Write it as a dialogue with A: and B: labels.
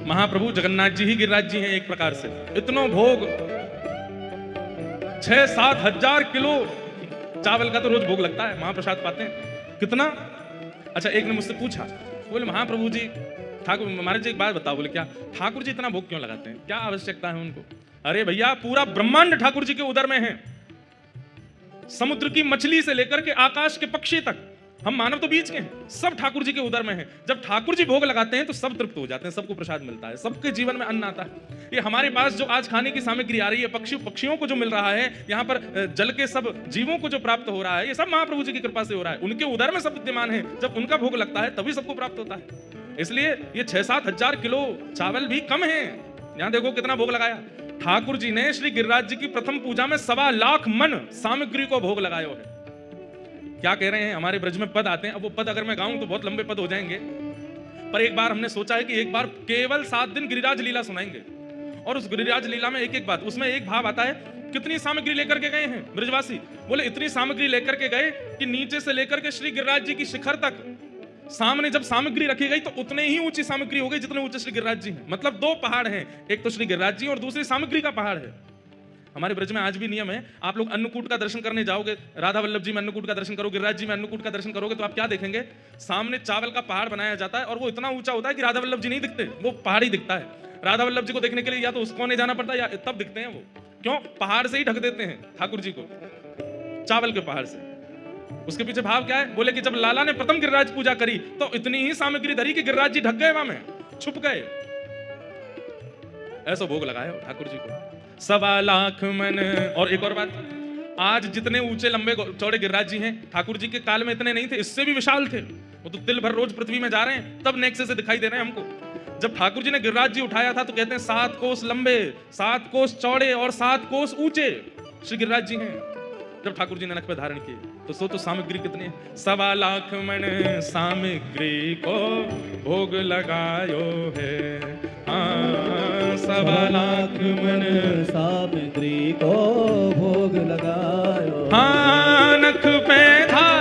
A: महाप्रभु जगन्नाथ जी ही गिरिराज जी हैं एक प्रकार से। इतनो भोग 6-7 हजार किलो चावल का तो रोज भोग लगता है, महाप्रसाद पाते हैं कितना। अच्छा, एक ने मुझसे पूछा, बोले महाप्रभु जी ठाकुर महाराज जी एक बात बताओ। बोले क्या? ठाकुर जी इतना भोग क्यों लगाते हैं, क्या आवश्यकता है उनको? अरे भैया, पूरा ब्रह्मांड ठाकुर जी के उदर में है। समुद्र की मछली से लेकर के आकाश के पक्षी तक, हम मानव तो बीच के हैं, सब ठाकुर जी के उदर में हैं। जब ठाकुर जी भोग लगाते हैं तो सब तृप्त हो जाते हैं, सबको प्रसाद मिलता है, सबके जीवन में अन्न आता है। ये हमारे पास जो आज खाने की सामग्री आ रही है, पक्षियों को जो मिल रहा है, यहाँ पर जल के सब जीवों को जो प्राप्त हो रहा है, ये सब महाप्रभु जी की कृपा से हो रहा है। उनके उदर में सब विद्यमान है। जब उनका भोग लगता है तभी सबको प्राप्त होता है। इसलिए ये 6-7 हजार किलो चावल भी कम है। यहाँ देखो कितना भोग लगाया ठाकुर जी ने। श्री गिरिराज जी की प्रथम पूजा में 1.25 लाख मन सामग्री को भोग लगाया है। क्या कह रहे हैं? हमारे ब्रज में पद आते हैं, अब वो पद अगर मैं गाऊं तो बहुत लंबे पद हो जाएंगे, पर एक बार हमने सोचा है कि एक बार केवल 7 दिन गिरिराज लीला सुनाएंगे। और उस गिरिराज लीला में एक एक बात, उसमें एक भाव आता है, कितनी सामग्री लेकर के गए हैं ब्रजवासी? बोले इतनी सामग्री लेकर के गए कि नीचे से लेकर के श्री गिरिराज जी की शिखर तक सामने जब सामग्री रखी गई तो उतने ही ऊंची सामग्री हो गई जितने ऊंचे श्री गिरिराज जी हैं। मतलब 2 पहाड़ हैं, एक तो श्री गिरिराज जी और दूसरी सामग्री का पहाड़ है। हमारे ब्रज में आज भी नियम है, आप लोग अन्नकूट का दर्शन करने जाओगे, राधा वल्लभ जी में अन्नकूट का दर्शन करोगे, गिरिराज जी में अन्नकूट का दर्शन करोगे, तो आप क्या देखेंगे? सामने चावल का पहाड़ बनाया जाता है और वो इतना ऊंचा होता है कि राधा वल्लभ जी नहीं दिखते, वो पहाड़ ही दिखता है। राधा वल्लभ जी को देखने के लिए या तो उस कोने जाना पड़ता है या तब दिखते हैं वो। क्यों? पहाड़ से ही ढक देते हैं ठाकुर जी को, चावल के पहाड़ से। उसके पीछे भाव क्या है? बोले कि जब लाला ने प्रथम गिरिराज पूजा करी तो इतनी ही सामग्री धरी कि गिरिराज जी ढक गए, वहां में छुप गए। ऐसा भोग लगाया ठाकुर जी को 1.25 लाख मन। और एक और बात, आज जितने ऊंचे लंबे चौड़े गिरिराज जी हैं, ठाकुर जी के काल में इतने नहीं थे, इससे भी विशाल थे। वो तो तिल भर रोज पृथ्वी में जा रहे हैं, तब नेक्से से दिखाई दे रहे हैं हमको। जब ठाकुर जी ने गिरिराज जी उठाया था तो कहते हैं 7 कोस लंबे, 7 कोस चौड़े और 7 कोस ऊंचे श्री गिरिराज जी हैं। जब ठाकुर जी ने नख पे धारण किए तो सामग्री कितनी है? 1.25 लाख मन सामग्री को भोग लगायो है। हाँ, 1.25 लाख मन
B: सामग्री को भोग लगायो।
A: हाँ, नख पे धारण